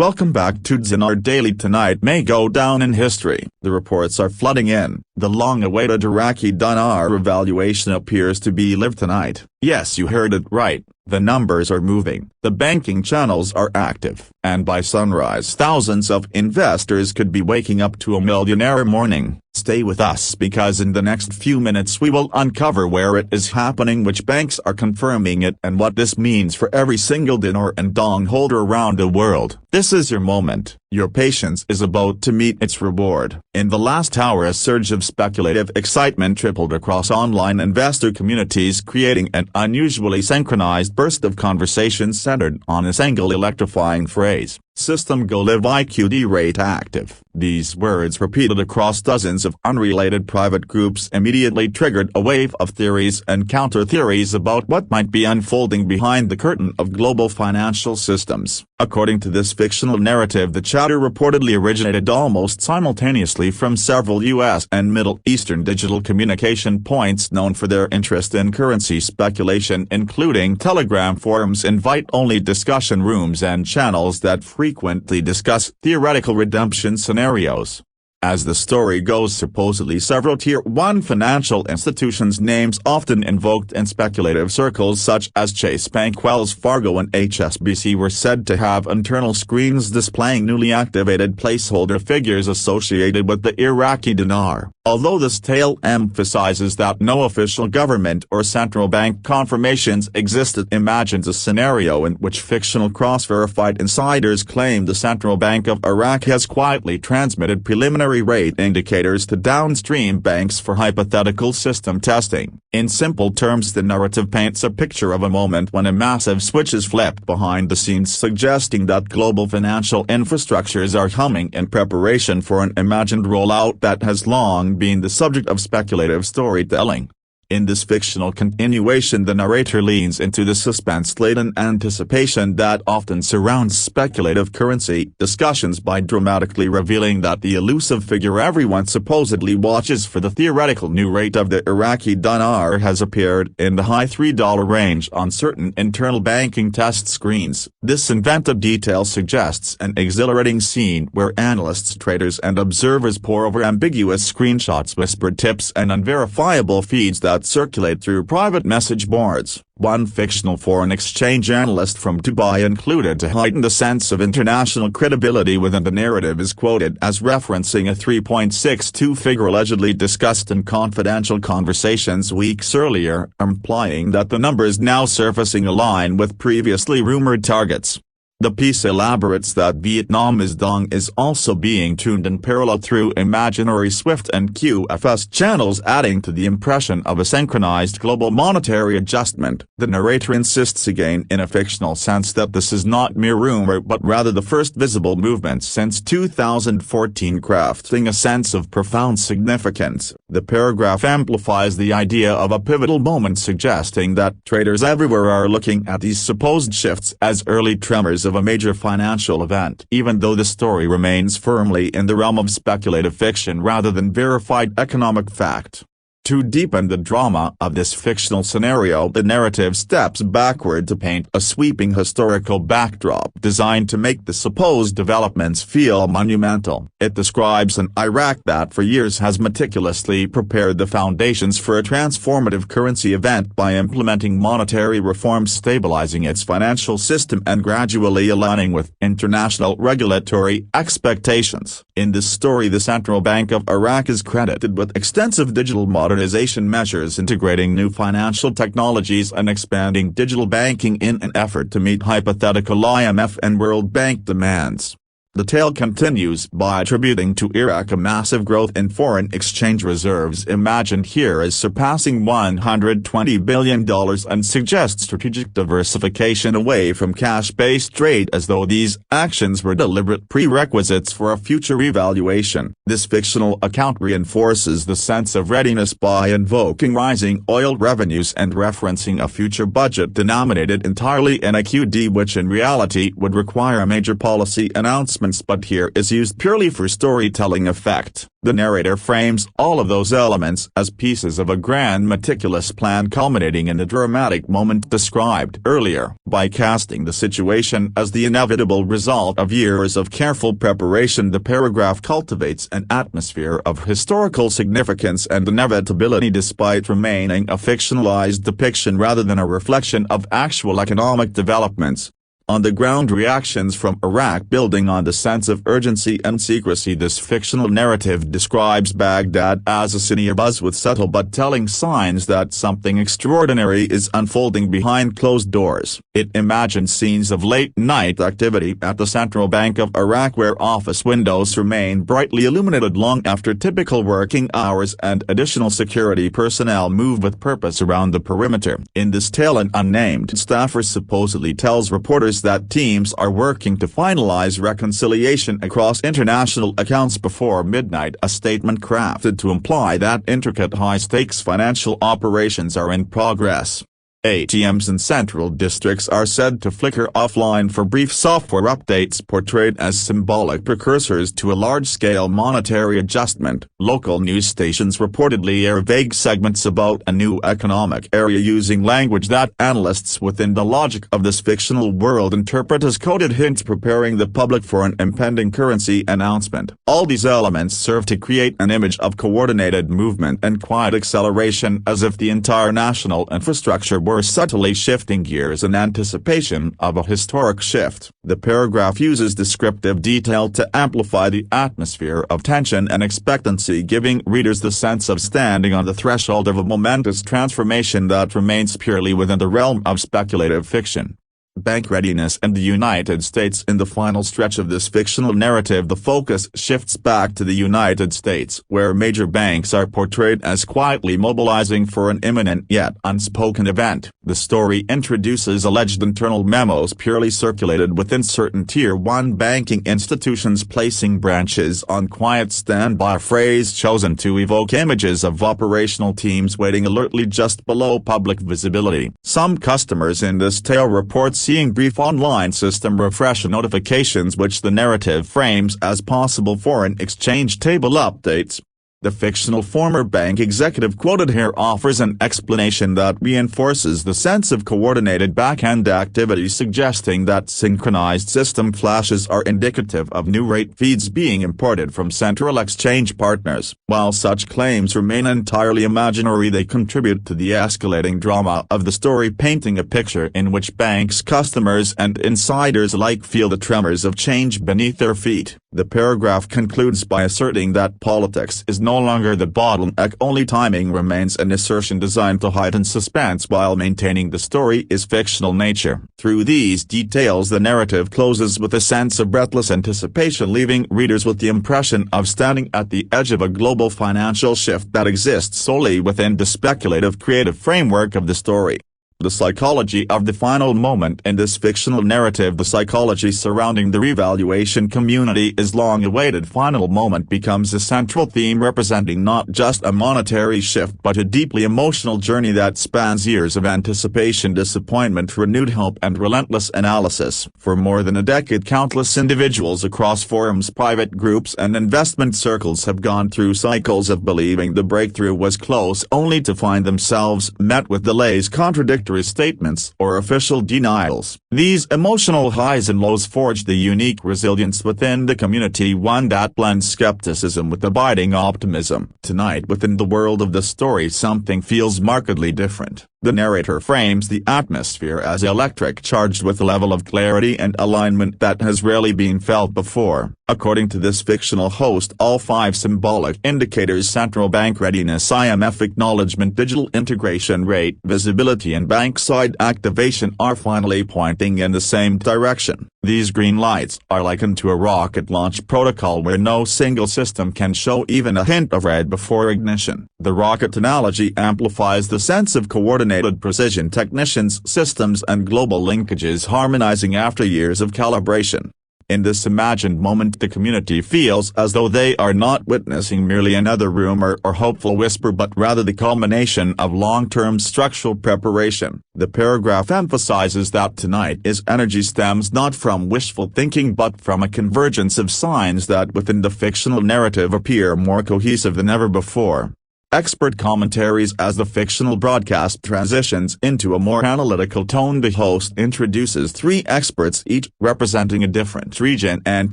Welcome back to Dinar Daily. Tonight may go down in history. The reports are flooding in. The long-awaited Iraqi Dinar revaluation appears to be live tonight. Yes, you heard it right. The numbers are moving. The banking channels are active. And by sunrise, thousands of investors could be waking up to a millionaire morning. Stay with us because in the next few minutes we will uncover where it is happening, which banks are confirming it, and what this means for every single dinar and dong holder around the world. This is your moment. Your patience is about to meet its reward. In the last hour, a surge of speculative excitement tripled across online investor communities, creating an unusually synchronized burst of conversation centered on a single electrifying phrase: System Go Live IQD Rate Active. These words, repeated across dozens of unrelated private groups, immediately triggered a wave of theories and counter-theories about what might be unfolding behind the curtain of global financial systems. According to this fictional narrative, the chatter reportedly originated almost simultaneously from several U.S. and Middle Eastern digital communication points known for their interest in currency speculation, including Telegram forums, invite-only discussion rooms, and channels that frequently discuss theoretical redemption scenarios. As the story goes, supposedly several Tier 1 financial institutions' names often invoked in speculative circles such as Chase Bank, Wells Fargo and HSBC were said to have internal screens displaying newly activated placeholder figures associated with the Iraqi dinar. Although this tale emphasizes that no official government or central bank confirmations existed, imagines a scenario in which fictional cross-verified insiders claim the Central Bank of Iraq has quietly transmitted preliminary rate indicators to downstream banks for hypothetical system testing. In simple terms, the narrative paints a picture of a moment when a massive switch is flipped behind the scenes, suggesting that global financial infrastructures are humming in preparation for an imagined rollout that has long been the subject of speculative storytelling. In this fictional continuation, the narrator leans into the suspense-laden anticipation that often surrounds speculative currency discussions by dramatically revealing that the elusive figure everyone supposedly watches for, the theoretical new rate of the Iraqi dinar, has appeared in the high $3 range on certain internal banking test screens. This inventive detail suggests an exhilarating scene where analysts, traders and observers pore over ambiguous screenshots, whispered tips and unverifiable feeds that circulate through private message boards. One fictional foreign exchange analyst from Dubai, included to heighten the sense of international credibility within the narrative, is quoted as referencing a 3.62 figure allegedly discussed in confidential conversations weeks earlier, implying that the numbers now surfacing align with previously rumored targets. The piece elaborates that Vietnam's dong is also being tuned in parallel through imaginary SWIFT and QFS channels, adding to the impression of a synchronized global monetary adjustment. The narrator insists again in a fictional sense that this is not mere rumor but rather the first visible movement since 2014, crafting a sense of profound significance. The paragraph amplifies the idea of a pivotal moment, suggesting that traders everywhere are looking at these supposed shifts as early tremors of a major financial event, even though the story remains firmly in the realm of speculative fiction rather than verified economic fact. To deepen the drama of this fictional scenario, the narrative steps backward to paint a sweeping historical backdrop designed to make the supposed developments feel monumental. It describes an Iraq that for years has meticulously prepared the foundations for a transformative currency event by implementing monetary reforms, stabilizing its financial system and gradually aligning with international regulatory expectations. In this story, the Central Bank of Iraq is credited with extensive digital modernization measures, integrating new financial technologies and expanding digital banking in an effort to meet hypothetical IMF and World Bank demands. The tale continues by attributing to Iraq a massive growth in foreign exchange reserves, imagined here as surpassing $120 billion, and suggests strategic diversification away from cash-based trade, as though these actions were deliberate prerequisites for a future revaluation. This fictional account reinforces the sense of readiness by invoking rising oil revenues and referencing a future budget denominated entirely in IQD, which in reality would require major policy announcements but here is used purely for storytelling effect. The narrator frames all of those elements as pieces of a grand meticulous plan culminating in the dramatic moment described earlier. By casting the situation as the inevitable result of years of careful preparation, the paragraph cultivates an atmosphere of historical significance and inevitability despite remaining a fictionalized depiction rather than a reflection of actual economic developments. On-the-ground reactions from Iraq. Building on the sense of urgency and secrecy, this fictional narrative describes Baghdad as a city abuzz with subtle but telling signs that something extraordinary is unfolding behind closed doors. It imagines scenes of late-night activity at the Central Bank of Iraq where office windows remain brightly illuminated long after typical working hours and additional security personnel move with purpose around the perimeter. In this tale, an unnamed staffer supposedly tells reporters that teams are working to finalize reconciliation across international accounts before midnight, a statement crafted to imply that intricate high-stakes financial operations are in progress. ATMs in central districts are said to flicker offline for brief software updates portrayed as symbolic precursors to a large-scale monetary adjustment. Local news stations reportedly air vague segments about a new economic area using language that analysts within the logic of this fictional world interpret as coded hints preparing the public for an impending currency announcement. All these elements serve to create an image of coordinated movement and quiet acceleration, as if the entire national infrastructure were subtly shifting gears in anticipation of a historic shift. The paragraph uses descriptive detail to amplify the atmosphere of tension and expectancy, giving readers the sense of standing on the threshold of a momentous transformation that remains purely within the realm of speculative fiction. Bank readiness and the United States. In the final stretch of this fictional narrative, the focus shifts back to the United States, where major banks are portrayed as quietly mobilizing for an imminent yet unspoken event. The story introduces alleged internal memos purely circulated within certain Tier 1 banking institutions, placing branches on quiet standby, a phrase chosen to evoke images of operational teams waiting alertly just below public visibility. Some customers in this tale report seeing brief online system refresh notifications, which the narrative frames as possible foreign exchange table updates. The fictional former bank executive quoted here offers an explanation that reinforces the sense of coordinated back-end activity, suggesting that synchronized system flashes are indicative of new rate feeds being imported from central exchange partners. While such claims remain entirely imaginary, they contribute to the escalating drama of the story, painting a picture in which banks, customers and insiders alike feel the tremors of change beneath their feet. The paragraph concludes by asserting that politics is no longer the bottleneck, only timing remains, an assertion designed to heighten suspense while maintaining the story's fictional nature. Through these details, the narrative closes with a sense of breathless anticipation, leaving readers with the impression of standing at the edge of a global financial shift that exists solely within the speculative creative framework of the story. The psychology of the final moment in this fictional narrative. The psychology surrounding the revaluation community is long-awaited final moment becomes a central theme, representing not just a monetary shift but a deeply emotional journey that spans years of anticipation, disappointment, renewed hope and relentless analysis. For more than a decade, countless individuals across forums, private groups and investment circles have gone through cycles of believing the breakthrough was close, only to find themselves met with delays, contradictory statements or official denials. These emotional highs and lows forged the unique resilience within the community, one that blends skepticism with abiding optimism. Tonight, within the world of the story, something feels markedly different. The narrator frames the atmosphere as electric, charged with a level of clarity and alignment that has rarely been felt before. According to this fictional host, all 5 symbolic indicators — central bank readiness, IMF acknowledgement, digital integration rate, visibility and bank-side activation — are finally pointing in the same direction. These green lights are likened to a rocket launch protocol where no single system can show even a hint of red before ignition. The rocket analogy amplifies the sense of coordinated precision, technicians, systems and global linkages harmonizing after years of calibration. In this imagined moment, the community feels as though they are not witnessing merely another rumor or hopeful whisper but rather the culmination of long-term structural preparation. The paragraph emphasizes that tonight's energy stems not from wishful thinking but from a convergence of signs that within the fictional narrative appear more cohesive than ever before. Expert commentaries. As the fictional broadcast transitions into a more analytical tone, the host introduces three experts, each representing a different region and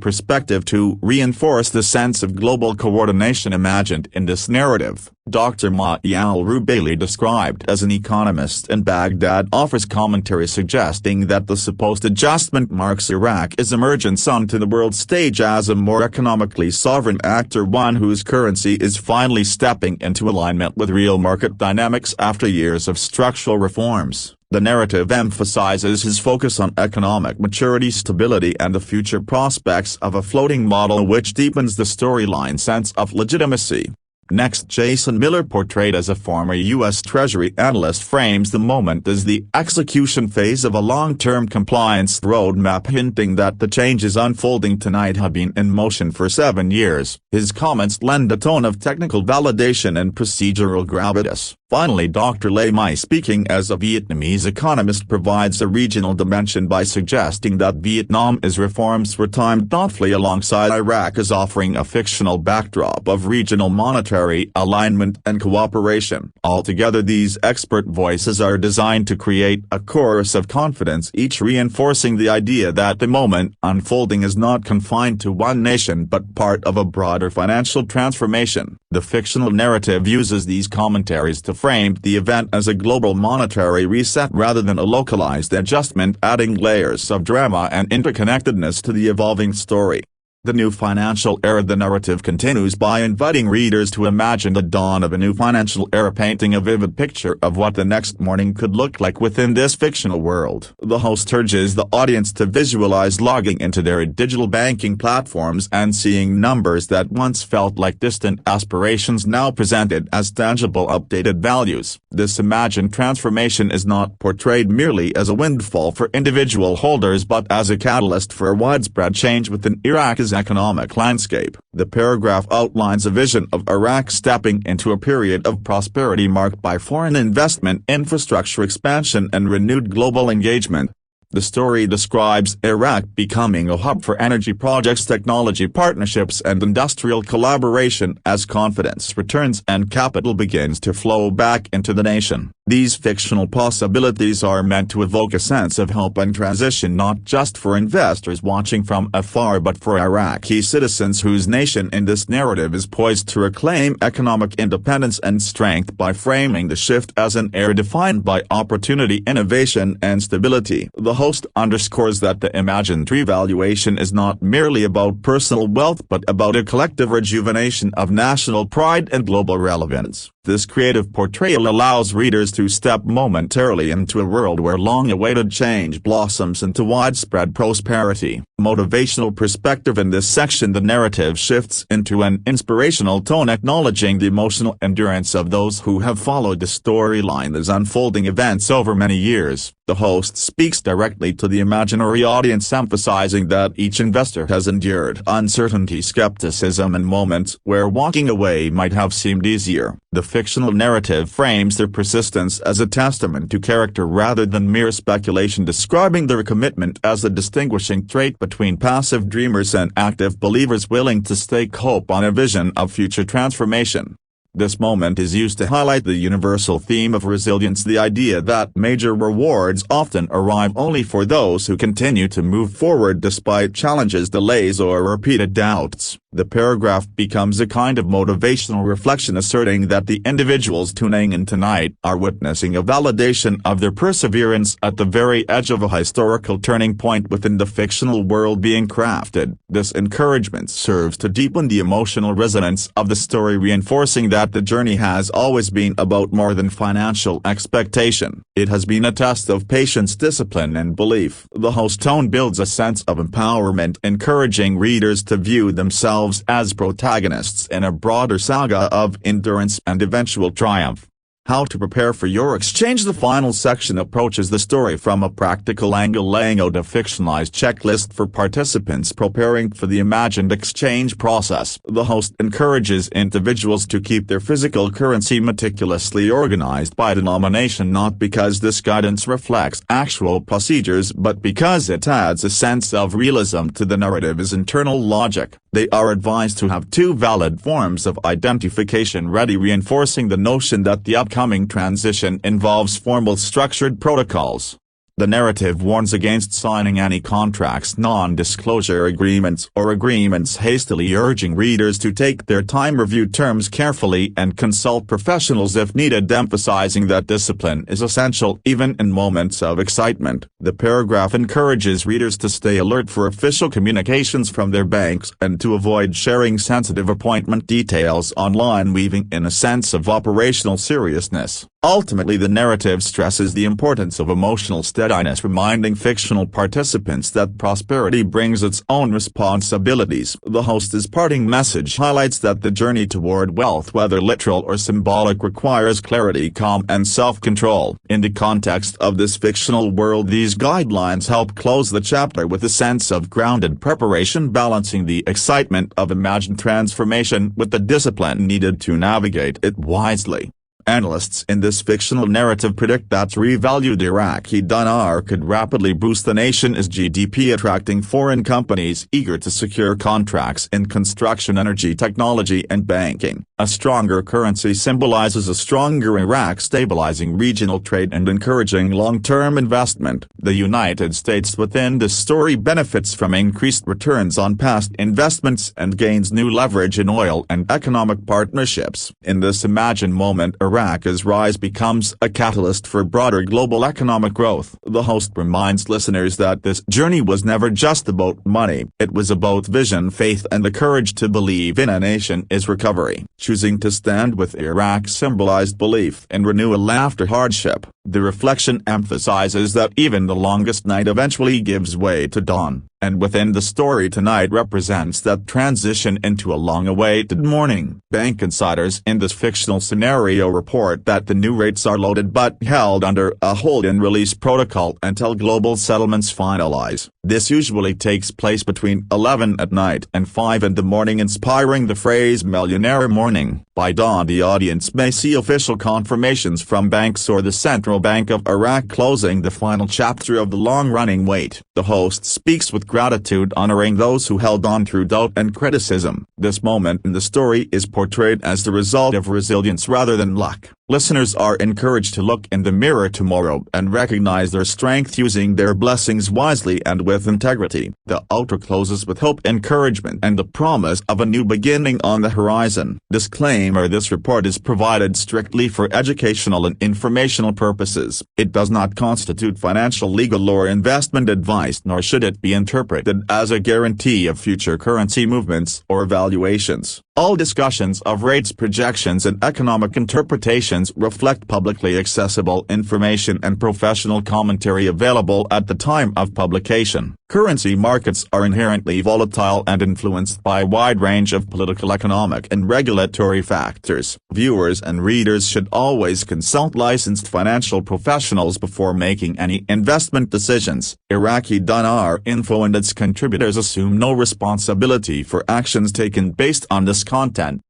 perspective, to reinforce the sense of global coordination imagined in this narrative. Dr. Ma'i al-Rubaili, described as an economist in Baghdad, offers commentary suggesting that the supposed adjustment marks Iraq's emergence onto the world stage as a more economically sovereign actor, one whose currency is finally stepping into alignment with real market dynamics after years of structural reforms. The narrative emphasizes his focus on economic maturity, stability and the future prospects of a floating model, which deepens the storyline sense of legitimacy. Next, Jason Miller, portrayed as a former U.S. Treasury analyst, frames the moment as the execution phase of a long-term compliance roadmap, hinting that the changes unfolding tonight have been in motion for 7 years. His comments lend a tone of technical validation and procedural gravitas. Finally, Dr. Lê Mai, speaking as a Vietnamese economist, provides a regional dimension by suggesting that Vietnam's reforms were timed thoughtfully alongside Iraq, as offering a fictional backdrop of regional monetary alignment and cooperation. Altogether, these expert voices are designed to create a chorus of confidence, each reinforcing the idea that the moment unfolding is not confined to one nation but part of a broader financial transformation. The fictional narrative uses these commentaries to frame the event as a global monetary reset rather than a localized adjustment, adding layers of drama and interconnectedness to the evolving story. The new financial era. The narrative continues by inviting readers to imagine the dawn of a new financial era, painting a vivid picture of what the next morning could look like within this fictional world. The host urges the audience to visualize logging into their digital banking platforms and seeing numbers that once felt like distant aspirations now presented as tangible, updated values. This imagined transformation is not portrayed merely as a windfall for individual holders but as a catalyst for widespread change within Iraq's economic landscape. The paragraph outlines a vision of Iraq stepping into a period of prosperity marked by foreign investment, infrastructure expansion and renewed global engagement. The story describes Iraq becoming a hub for energy projects, technology partnerships and industrial collaboration as confidence returns and capital begins to flow back into the nation. These fictional possibilities are meant to evoke a sense of hope and transition, not just for investors watching from afar but for Iraqi citizens whose nation in this narrative is poised to reclaim economic independence and strength by framing the shift as an era defined by opportunity, innovation and stability. The host underscores that the imagined revaluation is not merely about personal wealth but about a collective rejuvenation of national pride and global relevance. This creative portrayal allows readers to step momentarily into a world where long-awaited change blossoms into widespread prosperity. Motivational perspective. In this section, the narrative shifts into an inspirational tone, acknowledging the emotional endurance of those who have followed the storyline as unfolding events over many years. The host speaks directly to the imaginary audience, emphasizing that each investor has endured uncertainty, skepticism and moments where walking away might have seemed easier. The fictional narrative frames their persistence as a testament to character rather than mere speculation, describing their commitment as the distinguishing trait between passive dreamers and active believers willing to stake hope on a vision of future transformation. This moment is used to highlight the universal theme of resilience, the idea that major rewards often arrive only for those who continue to move forward despite challenges, delays or repeated doubts. The paragraph becomes a kind of motivational reflection, asserting that the individuals tuning in tonight are witnessing a validation of their perseverance at the very edge of a historical turning point within the fictional world being crafted. This encouragement serves to deepen the emotional resonance of the story, reinforcing that the journey has always been about more than financial expectation. It has been a test of patience, discipline and belief. The host tone builds a sense of empowerment, encouraging readers to view themselves as protagonists in a broader saga of endurance and eventual triumph. How to prepare for your exchange. The final section approaches the story from a practical angle, laying out a fictionalized checklist for participants preparing for the imagined exchange process. The host encourages individuals to keep their physical currency meticulously organized by denomination, not because this guidance reflects actual procedures but because it adds a sense of realism to the narrative's internal logic. They are advised to have two valid forms of identification ready, reinforcing the notion that the upcoming transition involves formal structured protocols. The narrative warns against signing any contracts, non-disclosure agreements, or agreements hastily, urging readers to take their time, review terms carefully, and consult professionals if needed, emphasizing that discipline is essential even in moments of excitement. The paragraph encourages readers to stay alert for official communications from their banks and to avoid sharing sensitive appointment details online, weaving in a sense of operational seriousness. Ultimately, the narrative stresses the importance of emotional steadiness, reminding fictional participants that prosperity brings its own responsibilities. The host's parting message highlights that the journey toward wealth, whether literal or symbolic, requires clarity, calm, and self-control. In the context of this fictional world, these guidelines help close the chapter with a sense of grounded preparation, balancing the excitement of imagined transformation with the discipline needed to navigate it wisely. Analysts in this fictional narrative predict that revalued Iraqi dinar could rapidly boost the nation's GDP, attracting foreign companies eager to secure contracts in construction, energy, technology, and banking. A stronger currency symbolizes a stronger Iraq, stabilizing regional trade and encouraging long-term investment. The United States within this story benefits from increased returns on past investments and gains new leverage in oil and economic partnerships. In this imagined moment, Iraq's rise becomes a catalyst for broader global economic growth. The host reminds listeners that this journey was never just about money. It was about vision, faith, and the courage to believe in a nation's recovery. Choosing to stand with Iraq symbolized belief in renewal after hardship. The reflection emphasizes that even the longest night eventually gives way to dawn, and within the story tonight represents that transition into a long-awaited morning. Bank insiders in this fictional scenario report that the new rates are loaded but held under a hold-and-release protocol until global settlements finalize. This usually takes place between 11 at night and 5 in the morning, inspiring the phrase "Millionaire Morning." By dawn, the audience may see official confirmations from banks or the Central Bank of Iraq closing the final chapter of the long-running wait. The host speaks with gratitude, honoring those who held on through doubt and criticism. This moment in the story is portrayed as the result of resilience rather than luck. Listeners are encouraged to look in the mirror tomorrow and recognize their strength, using their blessings wisely and with integrity. The outro closes with hope, encouragement, and the promise of a new beginning on the horizon. Disclaimer: this report is provided strictly for educational and informational purposes. It does not constitute financial, legal, or investment advice, nor should it be interpreted as a guarantee of future currency movements or valuations. All discussions of rates, projections, and economic interpretations reflect publicly accessible information and professional commentary available at the time of publication. Currency markets are inherently volatile and influenced by a wide range of political, economic, and regulatory factors. Viewers and readers should always consult licensed financial professionals before making any investment decisions. Iraqi Dinar Info and its contributors assume no responsibility for actions taken based on this content.